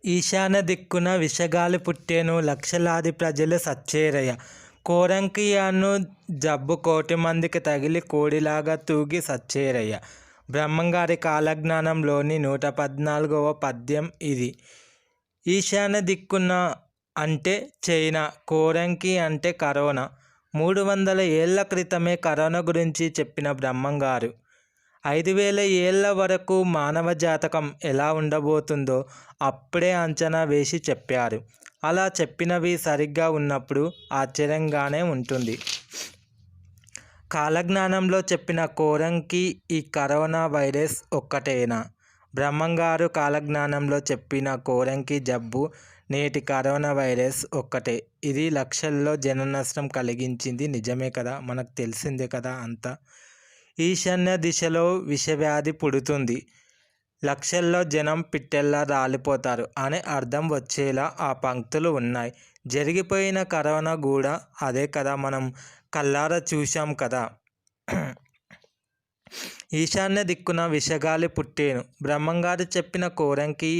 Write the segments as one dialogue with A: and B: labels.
A: ఈశాన్య దిక్కున విషగాలి పుట్టెను, లక్షలాది ప్రజలు సచ్చేరయ్య. కోరంకియను జబ్బు కోటి మందికి తగిలి కోడిలాగా తూగి సచ్చేరయ్య. బ్రహ్మంగారి కాలజ్ఞానంలోని 114వ పద్యం ఇది. ఈశాన్య దిక్కున అంటే చైనా, కోరంకి అంటే కరోనా. 300 ఏళ్ల క్రితమే కరోనా గురించి చెప్పిన బ్రహ్మంగారు 5000 ఏళ్ల వరకు మానవ జాతకం ఎలా ఉండబోతుందో అప్పుడే అంచనా వేసి చెప్పారు. అలా చెప్పినవి సరిగ్గా ఉన్నప్పుడు ఆశ్చర్యంగానే ఉంటుంది. కాలజ్ఞానంలో చెప్పిన కోరంకి ఈ కరోనా వైరస్ ఒక్కటేనా? బ్రహ్మంగారు కాలజ్ఞానంలో చెప్పిన కోరంకి జబ్బు నేటి కరోనా వైరస్ ఒక్కటే. ఇది లక్షల్లో జన నష్టం కలిగించింది నిజమే కదా, మనకు తెలిసిందే కదా అంతా. ఈశాన్య దిశలో విషవ్యాధి పుడుతుంది, లక్షల్లో జనం పిట్టెల్లా రాలిపోతారు అనే అర్థం వచ్చేలా ఆ పంక్తులు ఉన్నాయి. జరిగిపోయిన కరోనా కూడా అదే కదా, మనం కళ్ళారా చూశాం కదా. ఈశాన్య దిక్కున విషగాలి పుట్టేను, బ్రహ్మంగారు చెప్పిన కోరంకి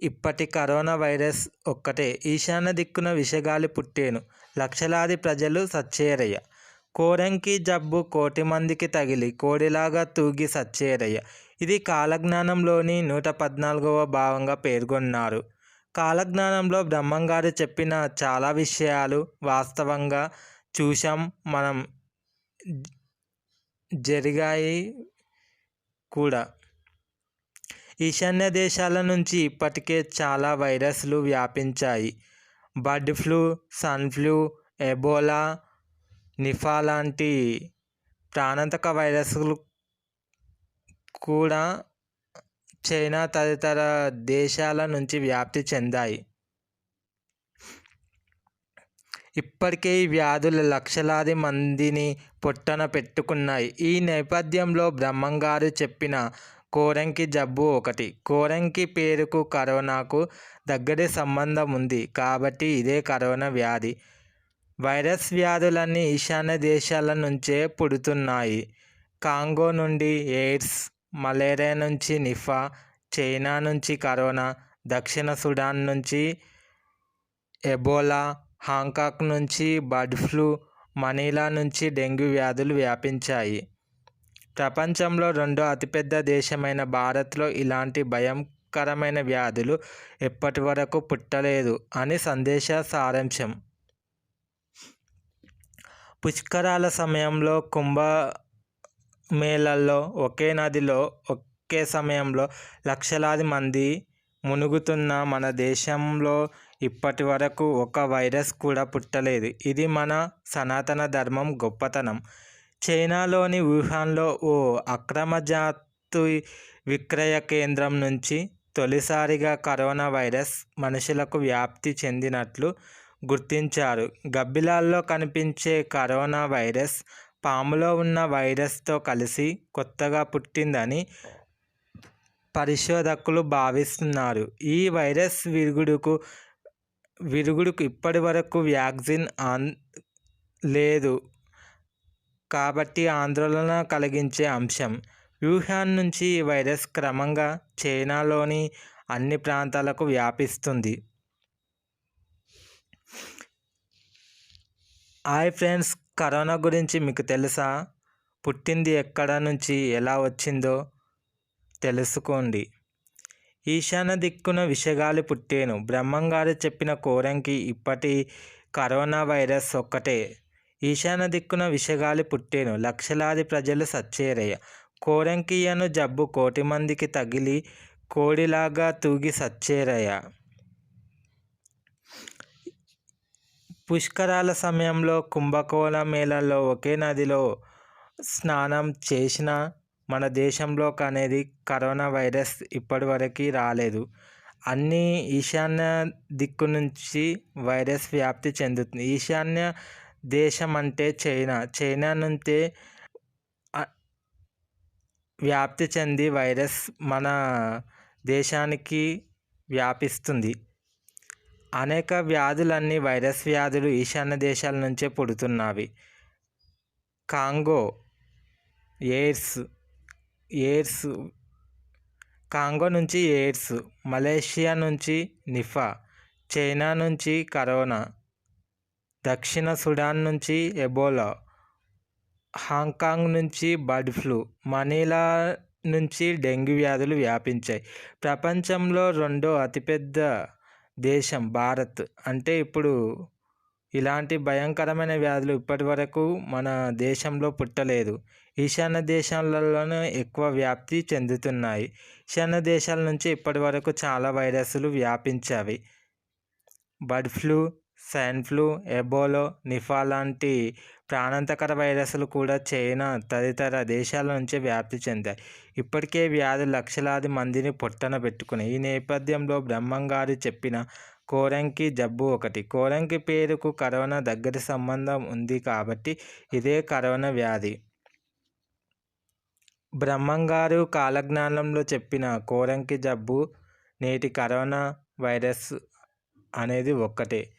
A: ఇప్పటి కరోనా వైరస్ ఒక్కటే. ఈశాన్య దిక్కున విషగాలి పుట్టేను, లక్షలాది ప్రజలు సచ్చేరయ్య. కోరంకి జబ్బు కోటి మందికి తగిలి కోడిలాగా తూగి సచ్చేరయ్య. ఇది కాలజ్ఞానంలోని 114వ భావంగా పేర్కొన్నారు. కాలజ్ఞానంలో బ్రహ్మంగారు చెప్పిన చాలా విషయాలు వాస్తవంగా చూశాం మనం, జరిగాయి కూడా. ఈశాన్య దేశాల నుంచి ఇప్పటికే చాలా వైరస్లు వ్యాపించాయి. బర్డ్ ఫ్లూ, సన్ ఫ్లూ, ఎబోలా, నిఫా లాంటి ప్రాణాంతక వైరస్లు కూడా చైనా తదితర దేశాల నుంచి వ్యాప్తి చెందాయి. ఇప్పటికే ఈ వ్యాధులు లక్షలాది మందిని పొట్టన పెట్టుకున్నాయి. ఈ నేపథ్యంలో బ్రహ్మంగారు చెప్పిన కోరంకి జబ్బు ఒకటి. కోరంకి పేరుకు కరోనాకు దగ్గరి సంబంధం ఉంది కాబట్టి ఇదే కరోనా వ్యాధి. వైరస్ వ్యాధులన్నీ ఈశాన్య దేశాల నుంచే పుడుతున్నాయి. కాంగో నుండి ఎయిడ్స్, మలేరియా నుంచి నిఫా, చైనా నుంచి కరోనా, దక్షిణ సుడాన్ నుంచి ఎబోలా, హాంకాంగ్ నుంచి బర్డ్ ఫ్లూ, మనీలా నుంచి డెంగ్యూ వ్యాధులు వ్యాపించాయి. ప్రపంచంలో రెండో అతిపెద్ద దేశమైన భారత్లో ఇలాంటి భయంకరమైన వ్యాధులు ఎప్పటి వరకు పుట్టలేదు అని సందేశ సారాంశం. పుష్కరాల సమయంలో, కుంభమేళల్లో ఒకే నదిలో ఒకే సమయంలో లక్షలాది మంది మునుగుతున్న మన దేశంలో ఇప్పటి వరకు ఒక వైరస్ కూడా పుట్టలేదు. ఇది మన సనాతన ధర్మం గొప్పతనం. చైనాలోని వుహాన్లో ఓ అక్రమ జాతి విక్రయ కేంద్రం నుంచి తొలిసారిగా కరోనా వైరస్ మనుషులకు వ్యాప్తి చెందినట్లు గుర్తించారు. గబ్బిలాల్లో కనిపించే కరోనా వైరస్ పాములో ఉన్న వైరస్తో కలిసి కొత్తగా పుట్టిందని పరిశోధకులు భావిస్తున్నారు. ఈ వైరస్ విరుగుడుకు ఇప్పటి వరకు వ్యాక్సిన్ లేదు కాబట్టి ఆందోళన కలిగించే అంశం. వుహాన్ నుంచి ఈ వైరస్ క్రమంగా చైనాలోని అన్ని ప్రాంతాలకు వ్యాపిస్తుంది. హాయ్ ఫ్రెండ్స్, కరోనా గురించి మీకు తెలుసా? పుట్టింది ఎక్కడ నుంచి ఎలా వచ్చిందో తెలుసుకోండి. ఈశాన్య దిక్కున విషగాలి పుట్టేను, బ్రహ్మంగారు చెప్పిన కోరంకి ఇప్పటి కరోనా వైరస్ ఒక్కటే. ఈశాన్య దిక్కున విషగాలి పుట్టేను, లక్షలాది ప్రజలు సచ్చేరయ్య. కోరంకియను జబ్బు కోటి మందికి తగిలి కోడిలాగా తూగి సచ్చేరయ్య. పుష్కరాల సమయంలో, కుంభకోణమేళల్లో ఒకే నదిలో స్నానం చేసిన మన దేశంలోకి అనేది కరోనా వైరస్ ఇప్పటివరకు రాలేదు. అన్ని ఈశాన్య దిక్కు నుంచి వైరస్ వ్యాప్తి చెందుతుంది. ఈశాన్య దేశం అంటే చైనా నుంచే వ్యాప్తి చెంది వైరస్ మన దేశానికి వ్యాపిస్తుంది. అనేక వ్యాధులన్నీ వైరస్ వ్యాధులు ఈశాన్య దేశాల నుంచే పుడుతున్నవి. కాంగో ఎయిడ్స్ కాంగో నుంచి ఎయిడ్స్, మలేషియా నుంచి నిఫా, చైనా నుంచి కరోనా, దక్షిణ సుడాన్ నుంచి ఎబోలా, హాంకాంగ్ నుంచి బర్డ్ ఫ్లూ, మనీలా నుంచి డెంగ్యూ వ్యాధులు వ్యాపించాయి. ప్రపంచంలో రెండో అతిపెద్ద దేశం భారత్. అంటే ఇప్పుడు ఇలాంటి భయంకరమైన వ్యాధులు ఇప్పటివరకు మన దేశంలో పుట్టలేదు. ఈశాన్య దేశాలలోనే ఎక్కువ వ్యాప్తి చెందుతున్నాయి. ఈశాన్య దేశాల నుంచి ఇప్పటివరకు చాలా వైరస్లు వ్యాపించాయి. Bird flu, swine flu, Ebola, Nipah లాంటి ప్రాణాంతకర వైరస్లు కూడా చైనా తదితర దేశాల నుంచి వ్యాప్తి చెందాయి. ఇప్పటికే వ్యాధులు లక్షలాది మందిని పొట్టన పెట్టుకున్నాయి. ఈ నేపథ్యంలో బ్రహ్మంగారు చెప్పిన కోరంకి జబ్బు ఒకటి. కోరంకి పేరుకు కరోనా దగ్గరి సంబంధం ఉంది కాబట్టి ఇదే కరోనా వ్యాధి. బ్రహ్మంగారు కాలజ్ఞానంలో చెప్పిన కోరంకి జబ్బు నేటి కరోనా వైరస్ అనేది ఒక్కటే.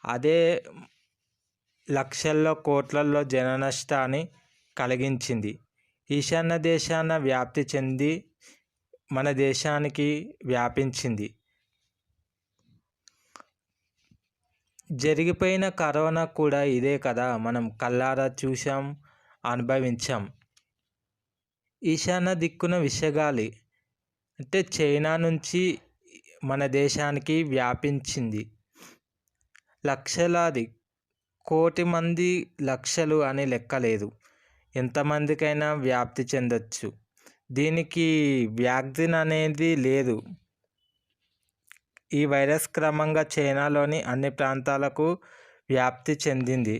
A: అదే లక్షల్లో కోట్లల్లో జన నష్టాన్ని కలిగించింది. ఈశాన్య దేశాన వ్యాప్తి చెంది మన దేశానికి వ్యాపించింది. జరిగిపోయిన కరోనా కూడా ఇదే కదా, మనం కళ్ళారా చూసాం, అనుభవించాం. ఈశాన్య దిక్కున విషగాలి అంటే చైనా నుంచి మన దేశానికి వ్యాపించింది. లక్షలాది, కోటి మంది, లక్షలు అని లెక్కలేదు. ఎంతమందికైనా వ్యాప్తి చెందొచ్చు. దీనికి వ్యాక్సిన్ అనేది లేదు. ఈ వైరస్ క్రమంగా చైనాలోని అన్ని ప్రాంతాలకు వ్యాప్తి చెందింది.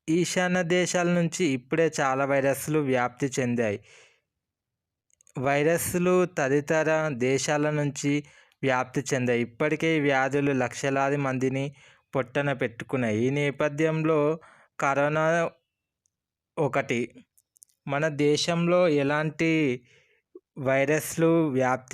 A: ఈశాన్య దేశాల నుంచి ఇప్పుడే చాలా వైరస్లు వ్యాప్తి చెందాయి. వైరస్లు తదితర దేశాల నుంచి వ్యాప్తి చెందాయి. ఇప్పటికే ఈ వ్యాధులు లక్షలాది మందిని పొట్టన పెట్టుకున్నాయి. ఈ నేపథ్యంలో కరోనా ఒకటి. మన దేశంలో ఎలాంటి వైరస్లు వ్యాప్తి